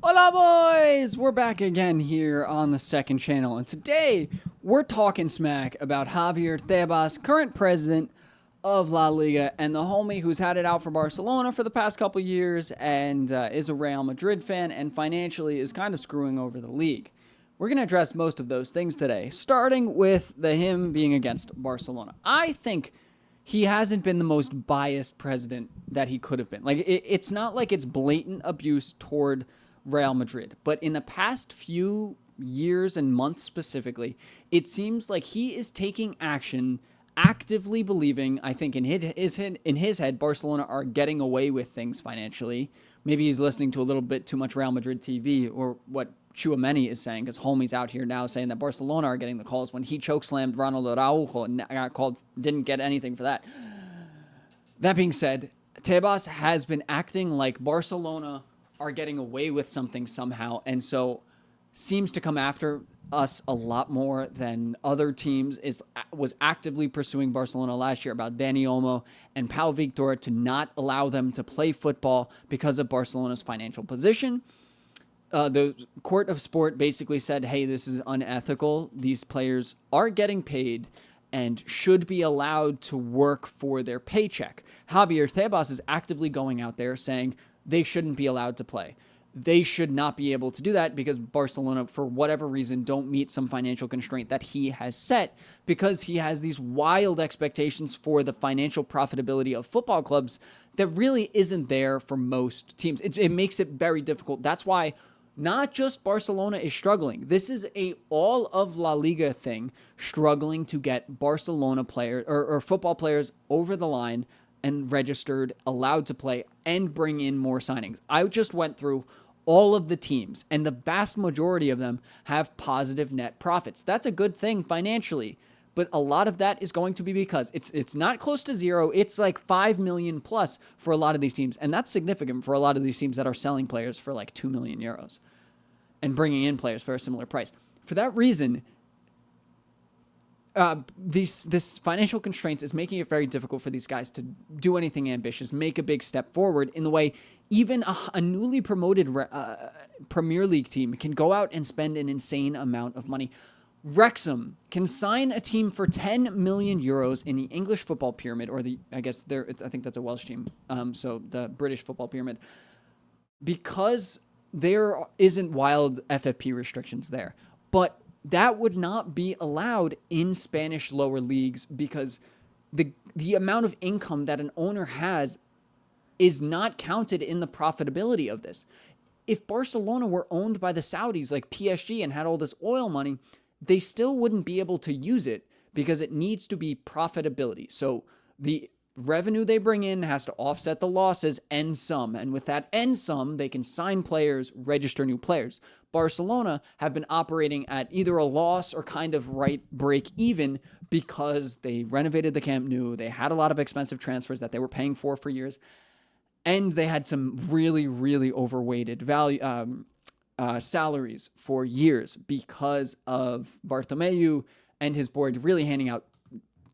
Hola, boys! We're back again here on the second channel, and today we're talking smack about Javier Tebas, current president of La Liga, and the homie who's had it out for Barcelona for the past couple years and is a Real Madrid fan and financially is kind of screwing over the league. We're going to address most of those things today, starting with him being against Barcelona. I think he hasn't been the most biased president that he could have been. It's not like it's blatant abuse toward Real Madrid, but in the past few years and months specifically, it seems like he is taking action, actively believing, I think in his head, Barcelona are getting away with things financially. Maybe he's listening to a little bit too much Real Madrid TV, or what Chouameni is saying, because homie's out here now saying that Barcelona are getting the calls when he chokeslammed Ronald Araujo and got called, didn't get anything for that. That being said, Tebas has been acting like Barcelona are getting away with something somehow, and so seems to come after us a lot more than other teams. Was actively pursuing Barcelona last year about Dani Olmo and Pau Victor to not allow them to play football because of Barcelona's financial position. The court of sport basically said, hey, this is unethical. These players are getting paid and should be allowed to work for their paycheck. Javier Tebas is actively going out there saying they shouldn't be allowed to play. They should not be able to do that because Barcelona, for whatever reason, don't meet some financial constraint that he has set, because he has these wild expectations for the financial profitability of football clubs that really isn't there for most teams. It makes it very difficult. That's why not just Barcelona is struggling. This is a all of La Liga thing, struggling to get Barcelona players or football players over the line and registered, allowed to play, and bring in more signings. I just went through all of the teams, and the vast majority of them have positive net profits. That's a good thing financially, but a lot of that is going to be because it's not close to zero. It's like 5 million plus for a lot of these teams, and that's significant for a lot of these teams that are selling players for like 2 million euros and bringing in players for a similar price. For that reason, this financial constraints is making it very difficult for these guys to do anything ambitious, make a big step forward in the way even a newly promoted Premier League team can go out and spend an insane amount of money. Wrexham can sign a team for 10 million euros in the English football pyramid, or I think that's a Welsh team, so the British football pyramid, because there isn't wild FFP restrictions there. But that would not be allowed in Spanish lower leagues because the amount of income that an owner has is not counted in the profitability of this. If Barcelona were owned by the Saudis like PSG and had all this oil money, they still wouldn't be able to use it because it needs to be profitability. So the revenue they bring in has to offset the losses and some. And with that end sum, they can sign players, register new players. Barcelona have been operating at either a loss or kind of right break even because they renovated the Camp Nou. They had a lot of expensive transfers that they were paying for years. And they had some really, really overweighted salaries for years because of Bartomeu and his board really handing out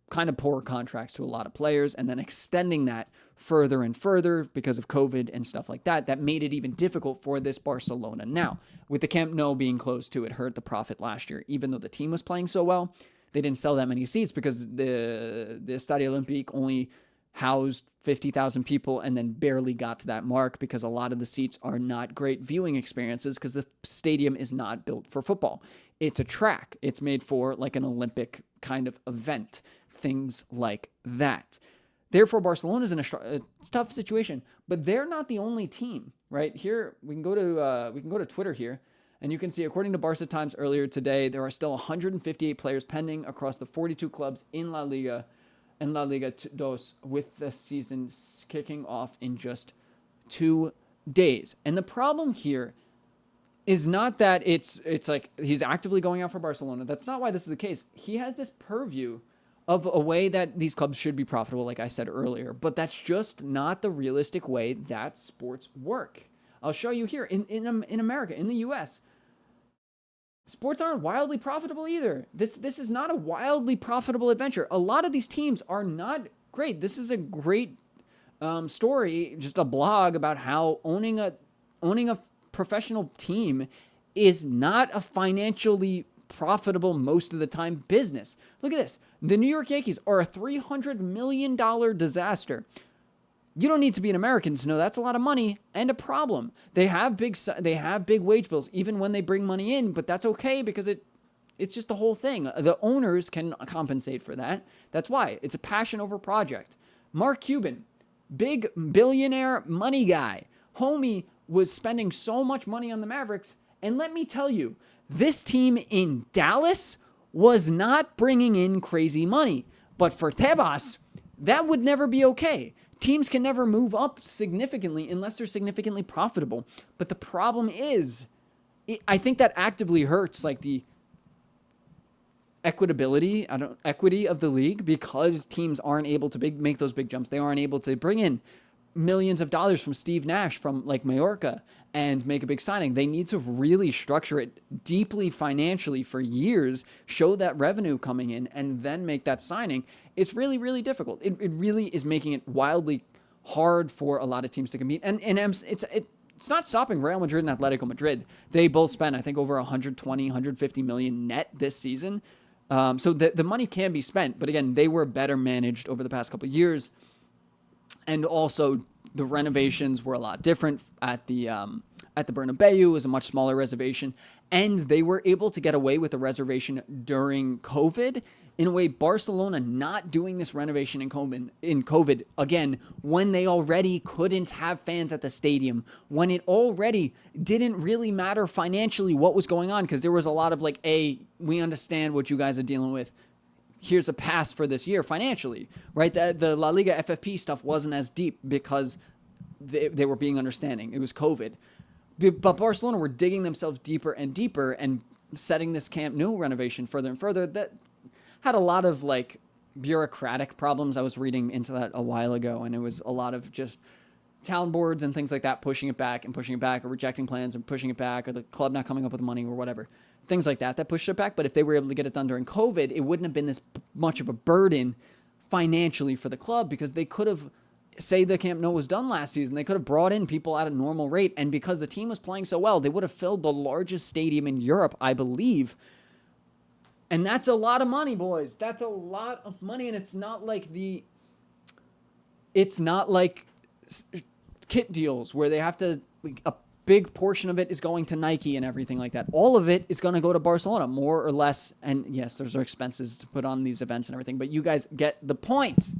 kind of poor contracts to a lot of players and then extending that further and further because of COVID and stuff like that. That made it even difficult for this Barcelona. Now, with the Camp Nou being closed too, it hurt the profit last year. Even though the team was playing so well, they didn't sell that many seats because the Stade Olympique only housed 50,000 people and then barely got to that mark because a lot of the seats are not great viewing experiences because the stadium is not built for football. It's a track. It's made for like an Olympic kind of event, things like that. Therefore, Barcelona's in a tough situation, but they're not the only team, right? Here, we can go to Twitter here, and you can see, according to Barca Times earlier today, there are still 158 players pending across the 42 clubs in La Liga and La Liga 2, with the season kicking off in just 2 days. And the problem here is not that it's like he's actively going out for Barcelona. That's not why this is the case. He has this purview of a way that these clubs should be profitable, like I said earlier, but that's just not the realistic way that sports work. I'll show you here in America, in the US, sports aren't wildly profitable either. This is not a wildly profitable adventure. A lot of these teams are not great. This is a great story, just a blog about how owning a professional team is not a financially profitable most of the time business. Look at this. The New York Yankees are a $300 million disaster. You don't need to be an American to know that's a lot of money and a problem. They have big wage bills even when they bring money in, but that's okay because it's just the whole thing. The owners can compensate for that. That's why. It's a passion over project. Mark Cuban, big billionaire money guy. Homie was spending so much money on the Mavericks. And let me tell you, this team in Dallas was not bringing in crazy money. But for Tebas, that would never be okay. Teams can never move up significantly unless they're significantly profitable. But the problem is, I think that actively hurts like the equity of the league because teams aren't able to make those big jumps. They aren't able to bring in millions of dollars from Steve Nash from like Mallorca and make a big signing. They need to really structure it deeply financially for years, show that revenue coming in, and then make that signing. It's really, really difficult. It really is making it wildly hard for a lot of teams to compete. And it's not stopping Real Madrid and Atletico Madrid. They both spent, I think, over 120, 150 million net this season. So the money can be spent, but again, they were better managed over the past couple of years. And also, the renovations were a lot different at the Bernabeu. It was a much smaller reservation, and they were able to get away with the reservation during COVID. In a way, Barcelona not doing this renovation in COVID again when they already couldn't have fans at the stadium, when it already didn't really matter financially what was going on because there was a lot of like, we understand what you guys are dealing with. Here's a pass for this year financially, right? The La Liga FFP stuff wasn't as deep because they were being understanding. It was COVID. But Barcelona were digging themselves deeper and deeper and setting this Camp Nou renovation further and further. That had a lot of like bureaucratic problems. I was reading into that a while ago, and it was a lot of just town boards and things like that pushing it back, or rejecting plans and pushing it back, or the club not coming up with money or whatever. Things like that pushed it back. But if they were able to get it done during COVID, it wouldn't have been this much of a burden financially for the club because they could have, say the Camp Nou was done last season, they could have brought in people at a normal rate. And because the team was playing so well, they would have filled the largest stadium in Europe, I believe. And that's a lot of money, boys. That's a lot of money. And it's not like kit deals where they have to, a big portion of it is going to Nike and everything like that. All of it is going to go to Barcelona, more or less. And yes, there's expenses to put on these events and everything, but you guys get the point.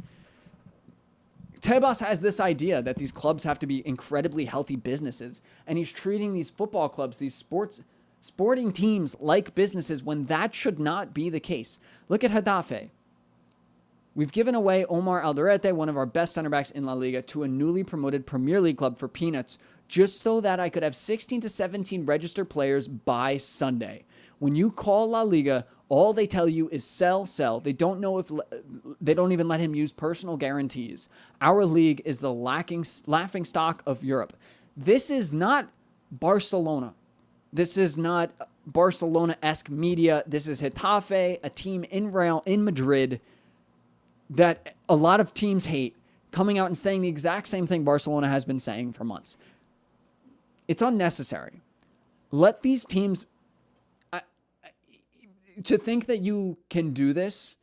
Tebas has this idea that these clubs have to be incredibly healthy businesses, and he's treating these football clubs, these sporting teams like businesses when that should not be the case. Look at Getafe. We've given away Omar Alderete, one of our best center backs in La Liga, to a newly promoted Premier League club for peanuts, just so that I could have 16 to 17 registered players by Sunday. When you call La Liga, all they tell you is sell, sell. They don't even let him use personal guarantees. Our league is the laughing stock of Europe. This is not Barcelona. This is not Barcelona-esque media. This is Getafe, a team in Madrid that a lot of teams hate, coming out and saying the exact same thing Barcelona has been saying for months. It's unnecessary. Let these teams... to think that you can do this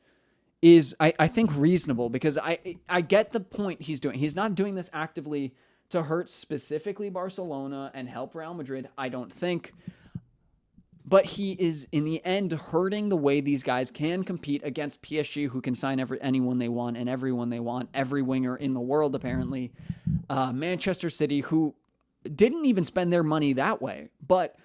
is, I think, reasonable because I get the point he's doing. He's not doing this actively to hurt specifically Barcelona and help Real Madrid, I don't think. But he is, in the end, hurting the way these guys can compete against PSG, who can sign anyone they want and everyone they want, every winger in the world, apparently. Manchester City, who didn't even spend their money that way, but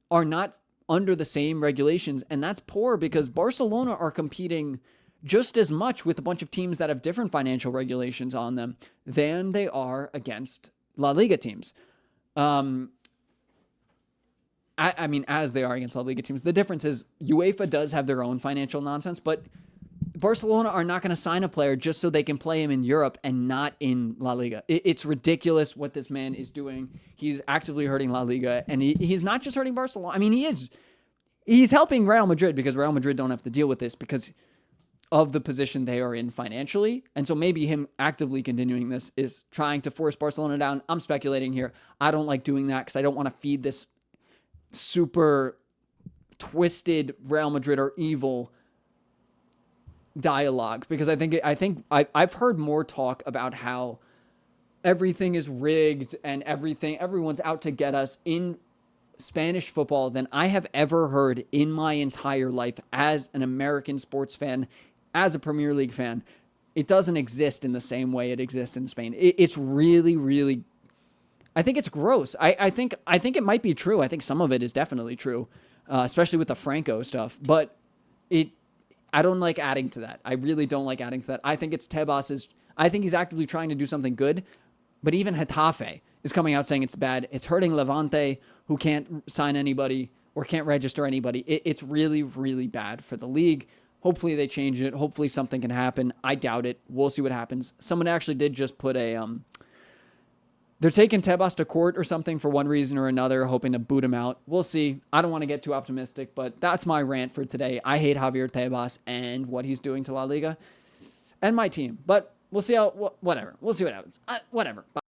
are not under the same regulations. And that's poor because Barcelona are competing just as much with a bunch of teams that have different financial regulations on them than they are against La Liga teams. I mean, as they are against La Liga teams. The difference is UEFA does have their own financial nonsense, but Barcelona are not going to sign a player just so they can play him in Europe and not in La Liga. It's ridiculous what this man is doing. He's actively hurting La Liga, and he's not just hurting Barcelona. I mean, he's helping Real Madrid because Real Madrid don't have to deal with this because of the position they are in financially. And so maybe him actively continuing this is trying to force Barcelona down. I'm speculating here. I don't like doing that because I don't want to feed this super twisted Real Madrid are evil dialogue, because I've heard more talk about how everything is rigged and everyone's out to get us in Spanish football than I have ever heard in my entire life as an American sports fan, as a Premier League fan. It doesn't exist in the same way it exists in Spain. It's really, really, I think it's gross. I think it might be true. I think some of it is definitely true, especially with the Franco stuff. But I don't like adding to that. I really don't like adding to that. I think it's Tebas. I think he's actively trying to do something good. But even Getafe is coming out saying it's bad. It's hurting Levante, who can't sign anybody or can't register anybody. It's really, really bad for the league. Hopefully they change it. Hopefully something can happen. I doubt it. We'll see what happens. Someone actually did just put they're taking Tebas to court or something for one reason or another, hoping to boot him out. We'll see. I don't want to get too optimistic, but that's my rant for today. I hate Javier Tebas and what he's doing to La Liga and my team. But we'll see whatever. We'll see what happens. Whatever. Bye.